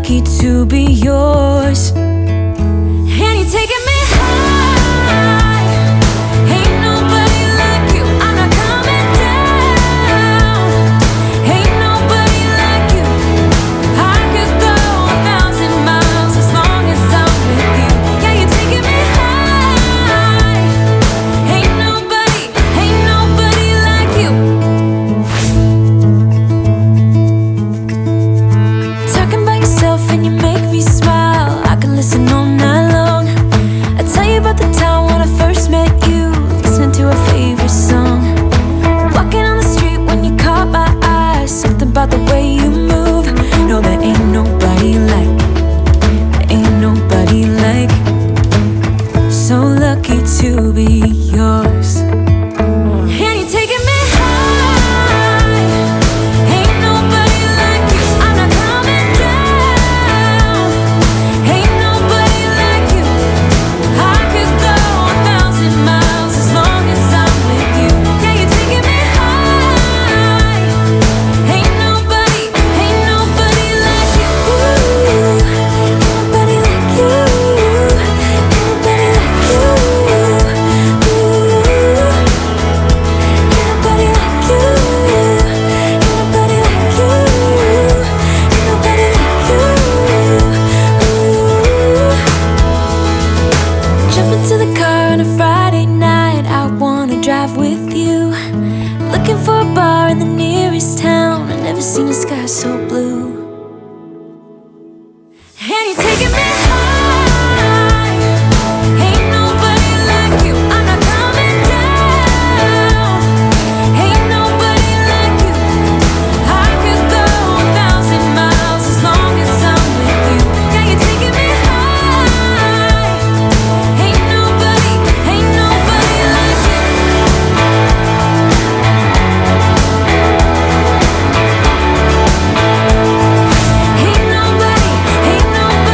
lucky to be yours. And you're taking me high. Ain't nobody like you. I'm not coming down. Ain't nobody like you. I could go 1,000 miles as long as I'm with you. Yeah, you're taking me high. Ain't nobody like you. Talking about yourself and you make me smile. I can listen all night long. I tell you about the time when I first met you, listening to a favorite song. Walking on the street when you caught my eyes, something about the way you move. No, there ain't nobody like, there ain't nobody like. So lucky to be yours. And you're taking me high. Ain't nobody like you. I'm not coming down. Ain't nobody like you. I could go 1,000 miles as long as I'm with you. Yeah, you're taking me high. Ain't nobody like you. Ain't nobody like you. Ain't nobody like you. Ain't nobody like you. Ain't nobody like you. Ain't nobody like you. Jump into the car on a Friday night. I wanna drive with you. Looking for a bar in the nearest town. I've never seen a sky so blue. And you're taking me high. Ain't nobody like you. I'm not coming down. Ain't nobody like you. I could go 1,000 miles as long as I'm with you. Yeah, you're taking me high. Ain't nobody like you. Ain't nobody like you. Ain't nobody like you.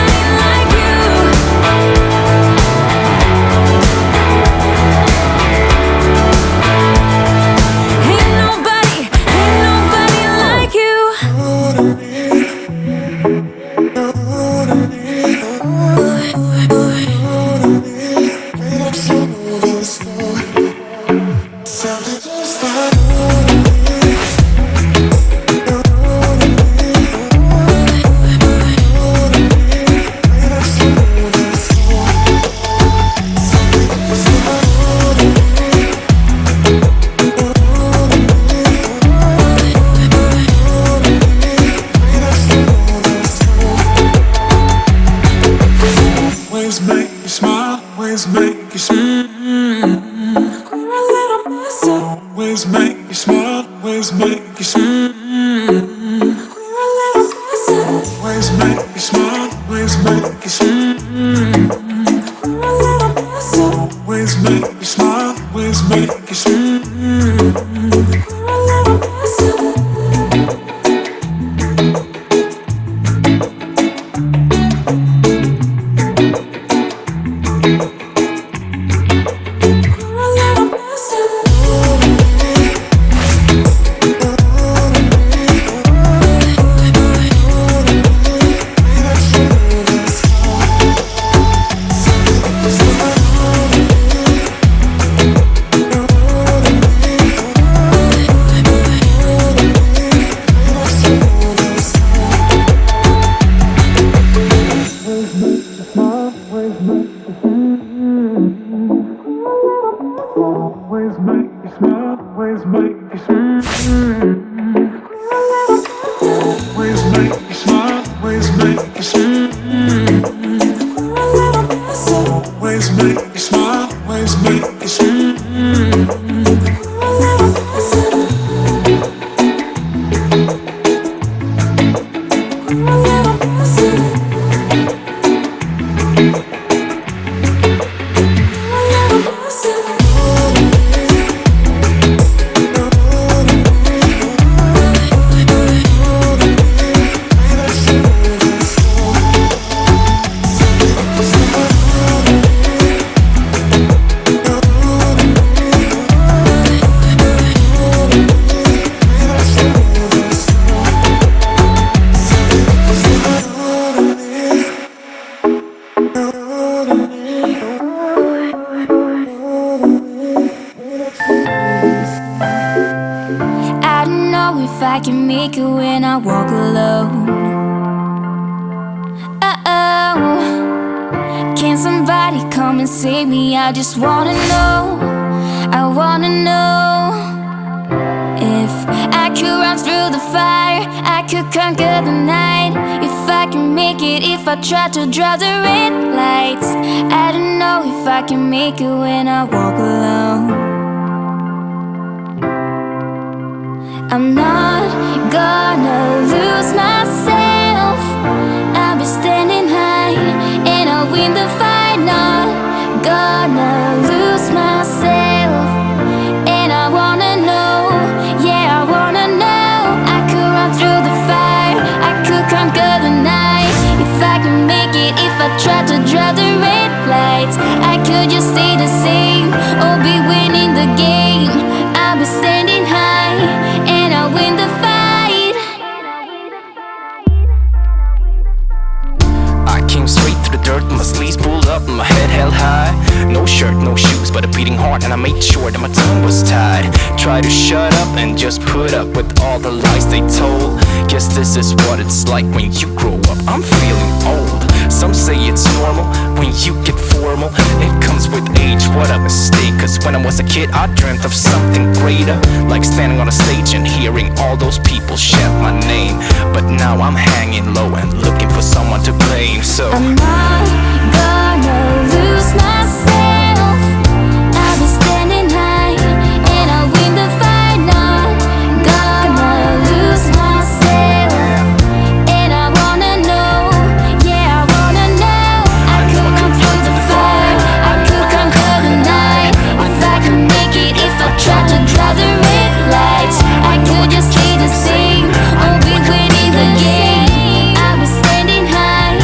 Ways make you smile, ways make you smile. We're a little messed up. Ways make you smile, ways make you smile. We're a little messed up. Ways make you smile, ways make you smile. We're a little messed up. Ways make you smile, ways make you smile. We're a little messed up. We're a little messed up. Ways make you smile, ways make you smile. Ways make you smile, ways make you smile. Ways make you smile, ways make you smile. make it when I walk alone? Oh, can somebody come and save me? I just wanna know, I wanna know. If I could run through the fire, I could conquer the night. If I can make it, if I try to draw the red lights. I don't know if I can make it when I walk alone. I'm not gonna lose myself. I'll be standing high and I'll win the fight. Not gonna lose myself. And I wanna know, yeah, I wanna know. I could run through the fire, I could conquer the night. If I can make it, if I try to draw the red lights. I could just stay the same or be winning the game. I'll be standing high and I'll win the fight. I came straight through the dirt, my sleeves pulled up and my head held high. No shirt, no shoes, but a beating heart, and I made sure that my tongue was tied. Try to shut up and just put up with all the lies they told. Guess this is what it's like when you grow up. I'm feeling old. Some say it's normal when you get formal. It comes with age, what a mistake. Cause when I was a kid I dreamt of something greater, like standing on a stage and hearing all those people shout my name. But now I'm hanging low and looking for someone to blame. So I'm not gonna lose myself. I'll be standing high and I'll win the fight. Not gonna lose myself. And I wanna know, yeah, I wanna know. I could run through the fire, I could conquer the night. If I can make it, if I try to draw the red lights. I could just stay the same or be winning the game. I'll be standing high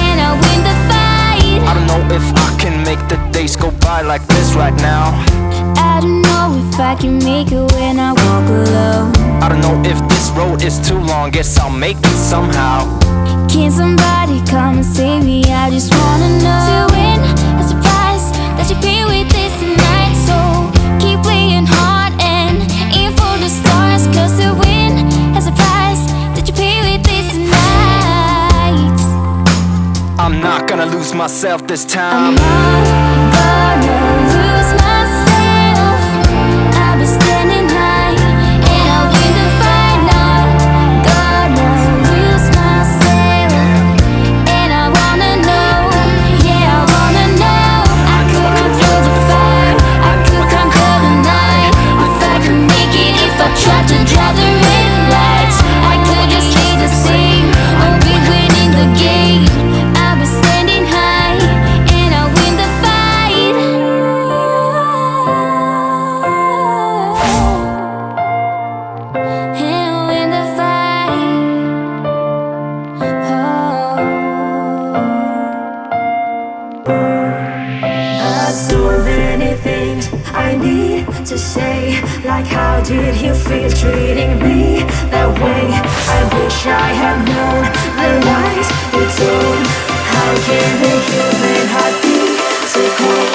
and I'll win the fight. I don't know if I can make the days go by like this right now. I don't know if I can make it when I walk alone. I don't know if this road is too long, guess I'll make it somehow. Can somebody come and save me? I just wanna know. To win is a price that you pay with this tonight. So keep playing hard and aim for the stars. Cause to win is a price that you pay with this tonight. I'm not gonna lose myself this I'm time. not gonna lose myself. I'll be standing high and I'll win the fight. Not gonna lose myself. And I wanna know, yeah, I wanna know. I could run through the fire, I could conquer the night. If I can make it, if I try to draw the red lights. I could just stay the same or be winning the game. I'll be standing high and I'll win the fight. And I'll win the fight. So many things I need to say, like how did you feel treating me that way? I wish I had known the lies you told. How can the human heart be so cold?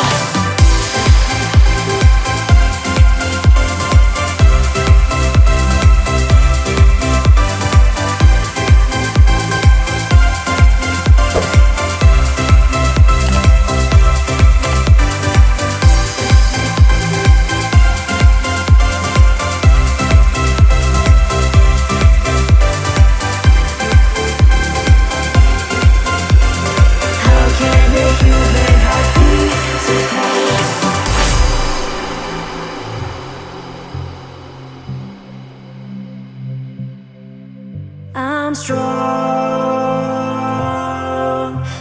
I'm strong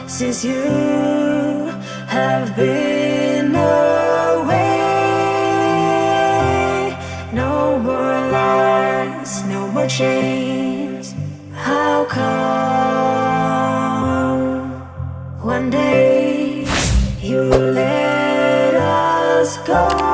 since you have been away. No more lies, no more chains. How come one day you let us go?